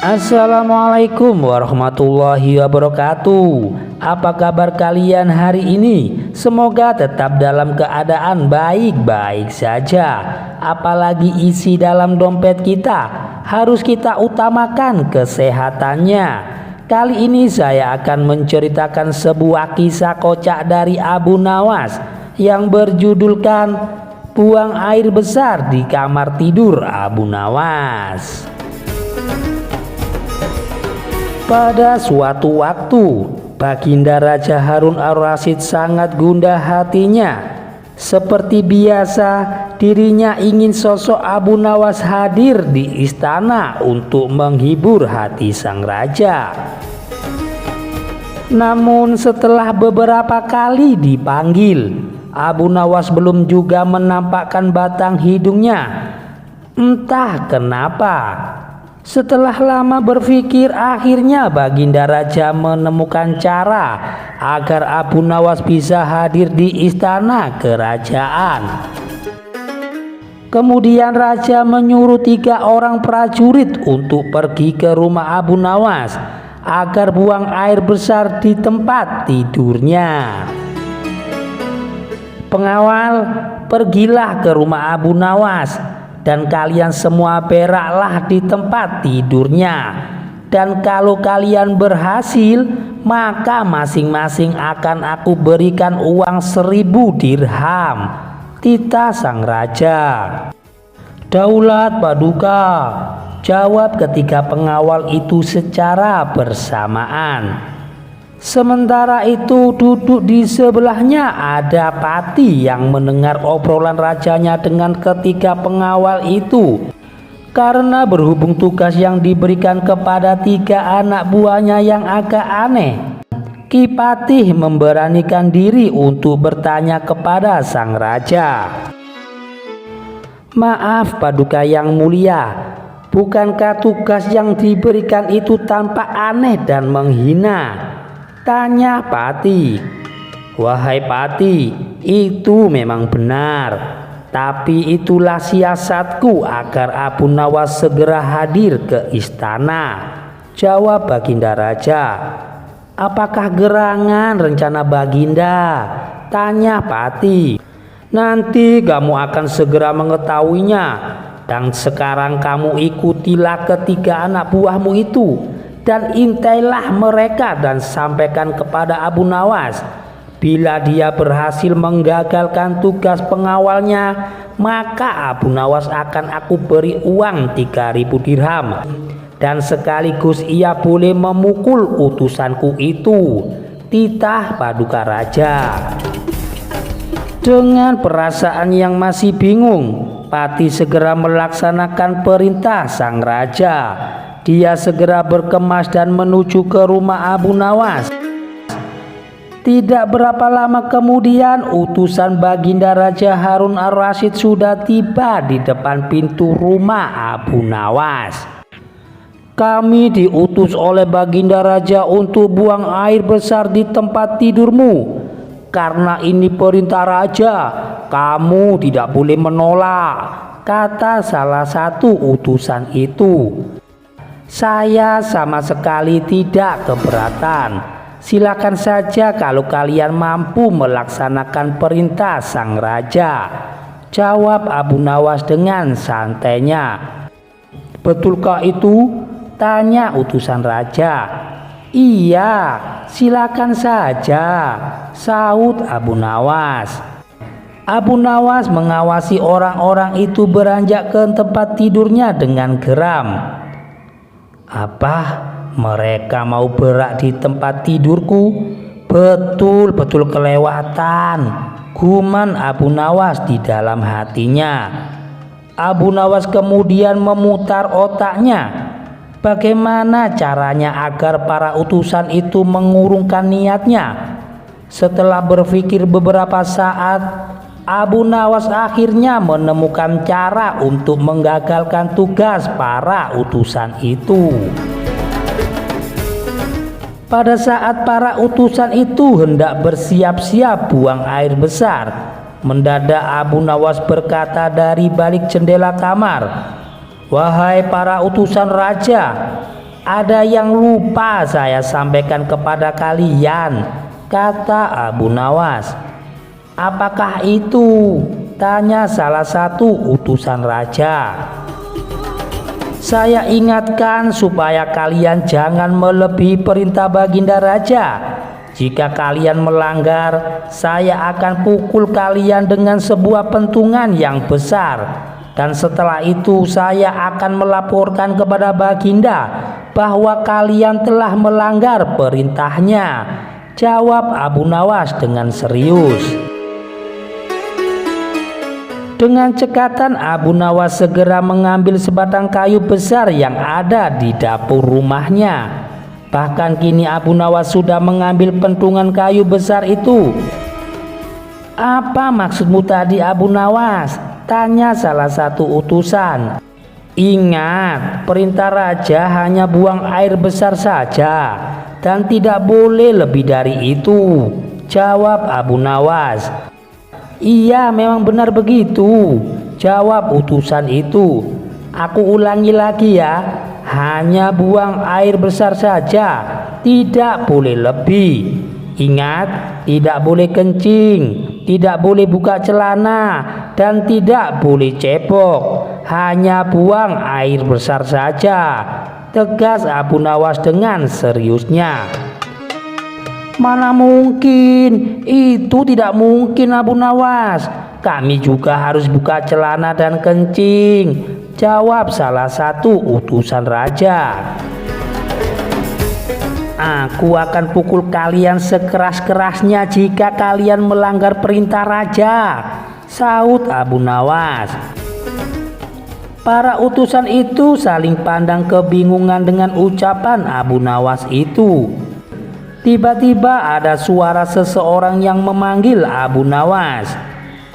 Assalamualaikum warahmatullahi wabarakatuh. Apa kabar kalian hari ini? Semoga tetap dalam keadaan baik-baik saja. Apalagi isi dalam dompet kita, harus kita utamakan kesehatannya. Kali ini saya akan menceritakan sebuah kisah kocak dari Abu Nawas yang berjudulkan Buang Air Besar di Kamar Tidur Abu Nawas. Pada suatu waktu, Baginda Raja Harun Ar-Rasyid sangat gundah hatinya. Seperti biasa, dirinya ingin sosok Abu Nawas hadir di istana untuk menghibur hati sang raja. Namun setelah beberapa kali dipanggil, Abu Nawas belum juga menampakkan batang hidungnya. Entah kenapa. Setelah lama berpikir, akhirnya Baginda Raja menemukan cara agar Abu Nawas bisa hadir di istana kerajaan. Kemudian Raja menyuruh 3 orang prajurit untuk pergi ke rumah Abu Nawas agar buang air besar di tempat tidurnya. Pengawal, pergilah ke rumah Abu Nawas dan kalian semua beraklah di tempat tidurnya. Dan kalau kalian berhasil, maka masing-masing akan aku berikan uang 1000 dirham. Titah sang raja. Daulat Paduka, jawab ketiga pengawal itu secara bersamaan. Sementara itu duduk di sebelahnya ada Pati yang mendengar obrolan rajanya dengan ketiga pengawal itu. Karena berhubung tugas yang diberikan kepada 3 anak buahnya yang agak aneh, Ki Patih memberanikan diri untuk bertanya kepada sang raja. Maaf Paduka yang mulia, bukankah tugas yang diberikan itu tampak aneh dan menghina? Tanya Pati. Wahai Pati, itu memang benar. Tapi itulah siasatku agar Abu Nawas segera hadir ke istana. Jawab Baginda Raja. Apakah gerangan rencana Baginda? Tanya Pati. Nanti kamu akan segera mengetahuinya. Dan sekarang kamu ikutilah ketiga anak buahmu itu dan intailah mereka dan sampaikan kepada Abu Nawas. Bila dia berhasil menggagalkan tugas pengawalnya, maka Abu Nawas akan aku beri uang 3000 dirham. Dan sekaligus ia boleh memukul utusanku itu. Titah Paduka Raja. Dengan perasaan yang masih bingung, Pati segera melaksanakan perintah sang raja. Dia segera berkemas dan menuju ke rumah Abu Nawas. Tidak berapa lama kemudian, utusan Baginda Raja Harun Ar-Rasyid sudah tiba di depan pintu rumah Abu Nawas. Kami diutus oleh Baginda Raja untuk buang air besar di tempat tidurmu. Karena ini perintah raja, kamu tidak boleh menolak, kata salah satu utusan itu. Saya sama sekali tidak keberatan. Silakan saja kalau kalian mampu melaksanakan perintah sang raja, jawab Abu Nawas dengan santainya. Betulkah itu? Tanya utusan raja. Iya, silakan saja, sahut Abu Nawas. Abu Nawas mengawasi orang-orang itu beranjak ke tempat tidurnya dengan geram. Apa? Mereka mau berak di tempat tidurku? Betul-betul kelewatan, guman Abu Nawas di dalam hatinya. Abu Nawas kemudian memutar otaknya. Bagaimana caranya agar para utusan itu mengurungkan niatnya? Setelah berpikir beberapa saat, Abu Nawas akhirnya menemukan cara untuk menggagalkan tugas para utusan itu. Pada saat para utusan itu hendak bersiap-siap buang air besar, mendadak Abu Nawas berkata dari balik jendela kamar, "Wahai para utusan raja, Ada yang lupa saya sampaikan kepada kalian, kata Abu Nawas. Apakah itu? Tanya salah satu utusan raja. Saya ingatkan supaya kalian jangan melebihi perintah baginda raja. Jika kalian melanggar, saya akan pukul kalian dengan sebuah pentungan yang besar. Dan setelah itu saya akan melaporkan kepada baginda bahwa kalian telah melanggar perintahnya, jawab Abu Nawas dengan serius. Dengan cekatan Abu Nawas segera mengambil sebatang kayu besar yang ada di dapur rumahnya. Bahkan kini Abu Nawas sudah mengambil pentungan kayu besar itu. Apa maksudmu tadi, Abu Nawas? Tanya salah satu utusan. Ingat, perintah raja hanya buang air besar saja dan tidak boleh lebih dari itu, jawab Abu Nawas. Iya, memang benar begitu, jawab utusan itu. Aku ulangi lagi ya, hanya buang air besar saja, tidak boleh lebih. Ingat, tidak boleh kencing, tidak boleh buka celana, dan tidak boleh cebok. Hanya buang air besar saja, tegas Abu Nawas dengan seriusnya. Mana mungkin, itu tidak mungkin Abu Nawas. Kami juga harus buka celana dan kencing, jawab salah satu utusan raja. Aku akan pukul kalian sekeras-kerasnya jika kalian melanggar perintah raja, saut Abu Nawas. Para utusan itu saling pandang kebingungan dengan ucapan Abu Nawas itu. Tiba-tiba ada suara seseorang yang memanggil Abu Nawas.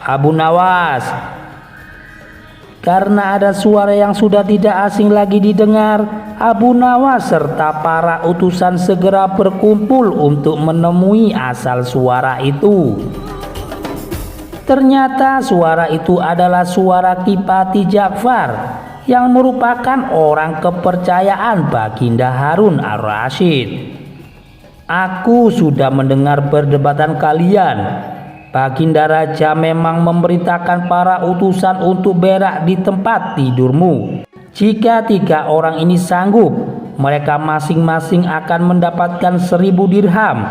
Abu Nawas. Karena ada suara yang sudah tidak asing lagi didengar, Abu Nawas serta para utusan segera berkumpul untuk menemui asal suara itu. Ternyata suara itu adalah suara Kipati Ja'far yang merupakan orang kepercayaan Baginda Harun Ar-Rasyid. Aku sudah mendengar perdebatan kalian. Baginda Raja memang memerintahkan para utusan untuk berak di tempat tidurmu. Jika 3 orang ini sanggup, mereka masing-masing akan mendapatkan 1000 dirham.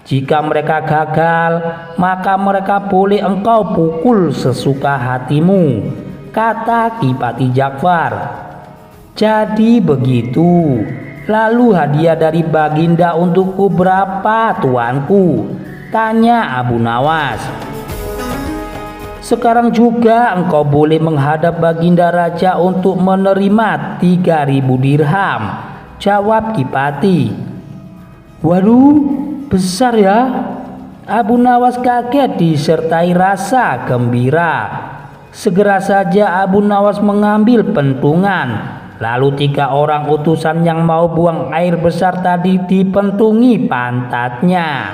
Jika mereka gagal, maka mereka boleh engkau pukul sesuka hatimu, kata Kipati Ja'far. Jadi begitu. Lalu hadiah dari Baginda untukku berapa, tuanku? Tanya Abu Nawas. Sekarang juga engkau boleh menghadap Baginda Raja untuk menerima 3000 dirham, jawab Kipati. Waduh, besar ya. Abu Nawas kaget disertai rasa gembira. Segera saja Abu Nawas mengambil pentungan. Lalu 3 orang utusan yang mau buang air besar tadi dipentungi pantatnya.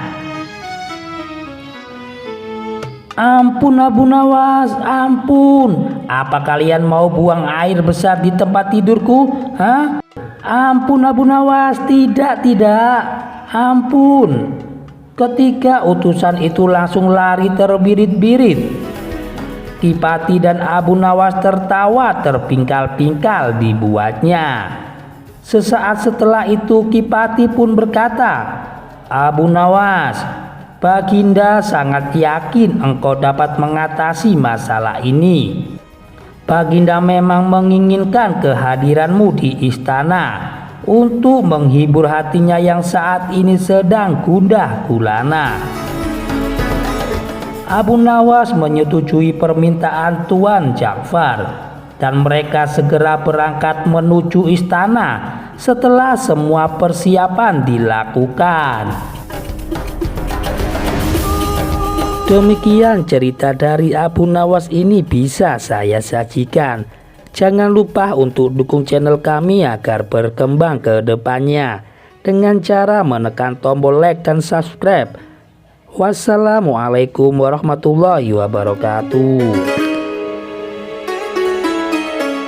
Ampun Abu Nawas, ampun. Apa kalian mau buang air besar di tempat tidurku? Hah? Ampun Abu Nawas, tidak. Ampun. Ketiga utusan itu langsung lari terbirit-birit. Kipati dan Abu Nawas tertawa terpingkal-pingkal dibuatnya. Sesaat setelah itu Kipati pun berkata, Abu Nawas, Baginda sangat yakin engkau dapat mengatasi masalah ini. Baginda memang menginginkan kehadiranmu di istana untuk menghibur hatinya yang saat ini sedang gundah gulana. Abu Nawas menyetujui permintaan Tuan Ja'far dan mereka segera berangkat menuju istana setelah semua persiapan dilakukan. Demikian cerita dari Abu Nawas ini bisa saya sajikan. Jangan lupa untuk dukung channel kami agar berkembang ke depannya dengan cara menekan tombol like dan subscribe. Wassalamualaikum warahmatullahi wabarakatuh.